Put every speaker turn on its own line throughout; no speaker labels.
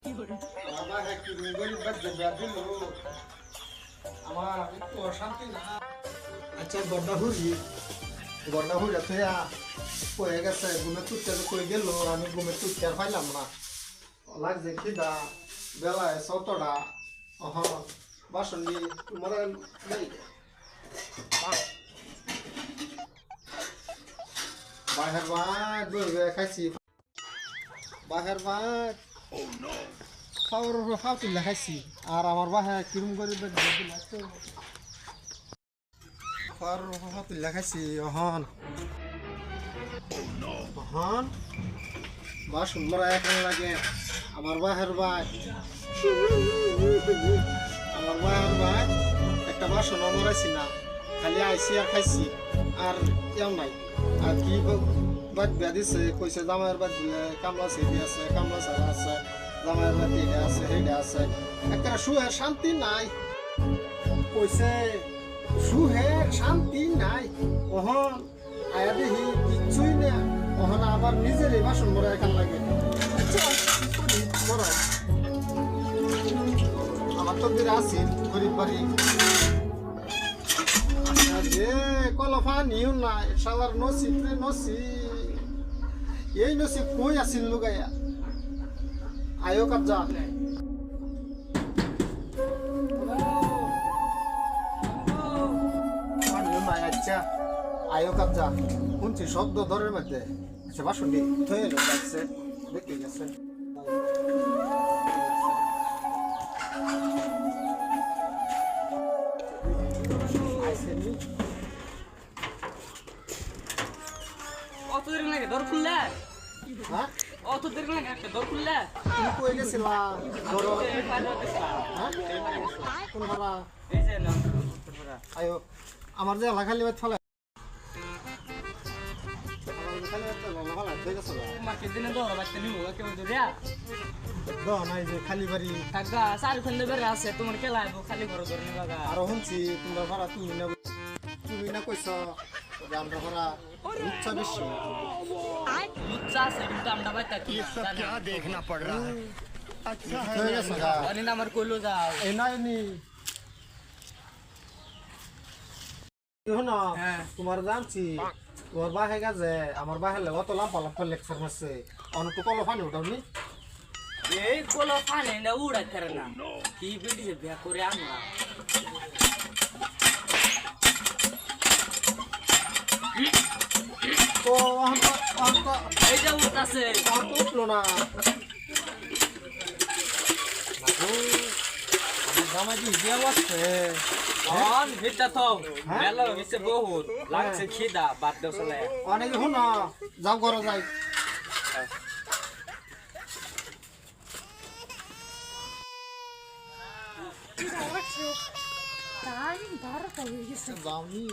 আমার একটু গরিব বাচ্চা বিয়া দিল আমার একটু অশান্তি না। আচ্ছা গড্ডা হুড়ি থইয়া কয়ে গেছে ঘুমে তুলতে কই গেল, আমি ঘুমে তুলতে আর পাইলাম না। লাগছে খিদা, বেলায় সতটা বাসন নিয়ে তোমার নেই। বাহের ভাত বইবে খাইছি, বাহের ভাত খাওয়ার তুলে খাইছি। আর আমার বাহে কিরম করে খাওয়ার তুলে খাইছি। অহন বাসন মরা এখন লাগে। আমার বাহের ভাত একটা বাসন মরাইছি না, খালি আইসি আর খাইছি আর কেউ নাই। আর কি বাদ বিয়া দিছে কইছে জামাইয়ের বাদ দিলে কামলা সেদি আছে, কামলা সারা আছে, জামাইয়ের বাদ এটা আছে সেইটা আছে। একটা সুহের শান্তি নাই, কইছে সুহের শান্তি নাই। ওহন আয়া দেখি কিচ্ছুই না। ওহন আমার নিজের এই বাসন মরা এখান লাগে। আমার তো দিকে আছি গরিব বাড়ি যে কলফা নিও না শালার নসিব রে নসিব। এই নসিব কই আসিল লুগাইয়া আয়ো কাজা। আচ্ছা আয়ো কাজা শুনছি শব্দ ধরের মধ্যে। আচ্ছা বাসন থয়ে যাচ্ছে দেখতে গেছে।
অত দেরি লাগে দর খুললে?
হ্যাঁ
অত দেরি লাগে একটা দর খুললে?
তুমি কই গেছিলা? ধরো হ্যাঁ কোন ভাড়া?
এই যে না
আয়ো আমার যে লাখালি বাদ ফেলা
মাকে দিনে দর বাচ্চা নিব কেউ দরিয়া
নাই যে খালি বাড়ি
থাকা সারি ফেললে বেড়ে আছে তোমার কে লাগবো খালি ঘর করে নিবা গা।
আরো শুনছি তোমরা ভাড়া তুমি না কইছ যে আমরা ভাড়া ইচ্ছা বেশি
লুচ্চা আছে কিন্তু আমরা বাইতা কি
क्या देखना पड़ रहा है।
হয়ে গেছে গা।
অনিন আমার কইলো যাও
এই নাই নি না
হ্যাঁ।
তোমার জানছি তোমার বাহে গেছে আমার বাহের অত লাম্পা লাম্পা লেকচার মারছে অনেক তো কলো পানি উঠাওনি।
এই কোলো পানি না উড়াই করে না কি বেডি যে বিয়া করে আমরা
তো
এই যে উঠতাছে
উঠলো না জামাই কি বিয়া বাজছে
অন ভিতটা তো মেলা হইছে বহুত লাগছে খিদা বাদ দাও চলে
অনেক শুন যাও ঘরে যাই। যাওনি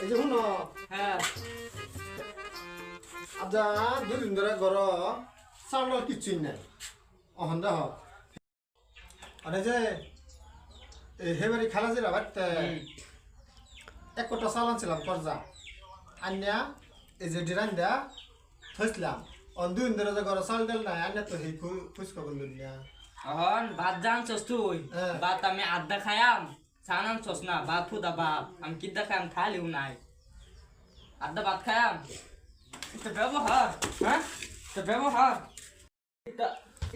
এই যে শুন
হ্যাঁ
আচ্ছা দুদিন ধরে ঘর চাউল কিছুই নাই। অহন দেখ আরে যে হেবারি খালা জিরা বাড়তে এক কটা চাল আনছিলাম করজা আনিয়া এই যে ডিরান দেয়া থইছিলাম। দুদিন ধরে যে ঘর চাউল ডাল নাই আনিয়া তো সেই ফুচকা করল না।
অহন ভাত জানছস তুই
হ্যাঁ।
ভাত আমি আধা খায়াম চান আনছস না ভাত ফুদা বাপ আমি কিদ্দা খায়াম খালিও নাই আধা ভাত খায়াম। এটা ব্যবহার হ্যাঁ এটা ব্যবহার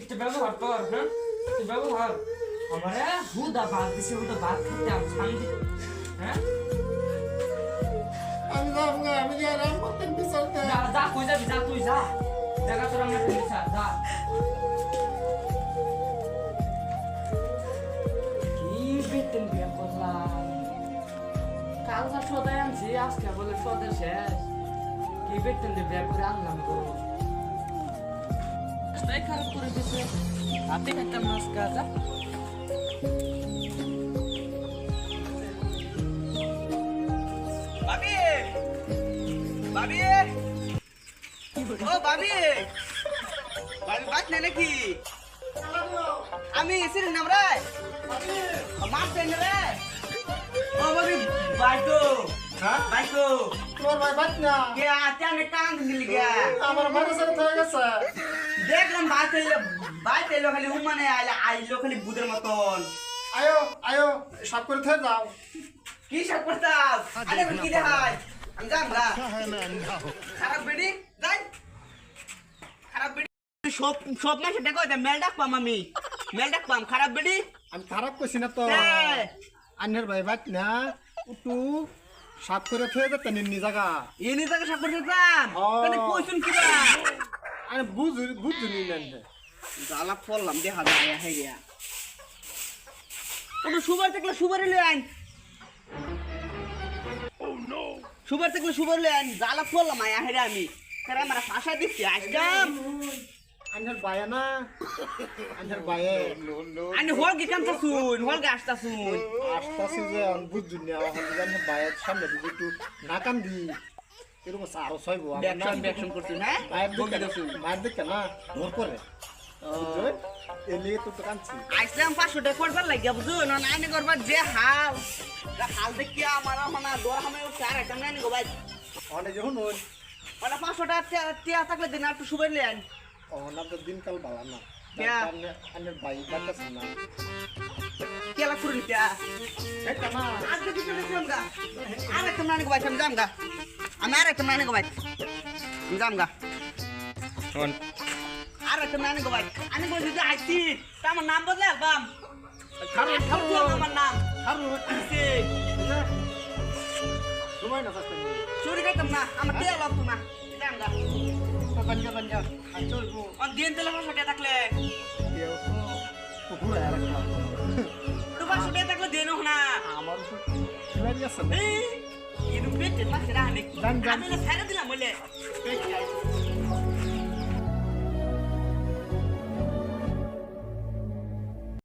এটা ব্যবহার কর হ্যাঁ এটা ব্যবহার আমারে হুদা ভাত দিছে হুদা ভাত খাইতাম শান্তি হ্যাঁ
আমি যাবো না, আমি গেলাম মতন বিচারতে।
যা যা কই যাবি যা তুই যা জায়গা তোর আমরা তুই যা কি বেতন বিয়া করলাম কাল যা সদাই আনছি আজকে বলে সদা শেষ কি বেতন দিয়ে বিয়া করে আনলাম তো তাই খারাপ করে দিছে হাতে খাইতাম না আজকে যা ভাবি ভাবি ও ভাবি ভাবি বাত নাই নাকি আমি এসে নাম রে মাছ দেন রে ও ভাবি বাইক তো
হ্যাঁ
বাইক আইছো
তোর ভাই বাদ না
কে আতে আমি কান দিলি গে
আমার বাড়ি ছেড়ে হয়ে গেছে
দেখলাম বাইতে এলো খালি উমানে আইলো খালি বুদের মতন
আয়ো আয়ো সব করে থেকে যাও
কি সব করতাম আরে কি রে হাই আমি যাম গা
अच्छा है मैं अंधा हूँ
খারাপ বেডি যাই খারাপ বেডি সব সব মাসে দেখো মেল ডাকপাম আমি মেল ডাকপাম খারাপ বেডি
আমি খারাপ করছি না তো
এই,
আন্নের ভাই বাদ না উটু সাপ করে থেকে যেতে নিন্নি জায়গা
এনে তাকে সব করতে চান
ও।
তাহলে কইছুন কিবা
আরে বুঝুনি নেন
জ্বালা পড়লাম দেখা যায় হয়ে গিয়া ওটা সুবার থাকলে সুবারে লই আইন সুবার থাকলে সুবার লই আইন জ্বালা পড়লাম আয়া হেরে আমি তারা আমার ফাঁসা দিচ্ছি আসলাম
আন্নের ভাইয়া না আন্নের ভাইয়ে
আনি হলগে কামতা শুন হলগে আসতা শুন
আসতেছি যে বুঝুনি আমার আন্নের ভাইয়ের সামনে দিকে একটু না কান দি এরকম আরো ছয়বো
ব্যাকশন করছুন হ্যাঁ
মায়ের দিকে না ধর করে এলিয়ে তো কানছি
আসলাম 500 টাকা করবার লাগিয়া বুঝুন আইনি করবার যে হাল হাল দেখি আমার মানে দর হামে চার একটা নাইনি গো ভাই
অনেক যখন ওই
ওটা 500 টাকা টিয়া থাকলে দিন একটু সুবাই লই আইন
অনার তো দিনকাল ভালো না
ক্যা?
আন্নের ভাই বাচ্চা না
কেলা করুন টিয়া
এটা না
আজকে কিছু দেখলাম গা আর একটা নানি গো ভাই আমি যাম গা আমি আর একটা নানি গো ভাই আমি যাম গা আর একটা নানি গো ভাই আমি বলি যে আইছি তা আমার নাম বদলে আলবাম
খারু খারু
আমার নাম
খারু
আইছি
সময় না থাকতে
চুরি খাইতাম না আমার টিয়া লাগতো না যাম গা
বাঞ্জা আর চলবো
অন দিন তেলে 500 টাকা থাকলে
কেউ তো পুরো আর একটা
500 টাকা থাকলে দেনো না
আমার উপর খিলাড়ি আছে
এই এরকম পেটে মাছ রাখে
জান, জান।
আমি না ছাড়া দিলাম বলে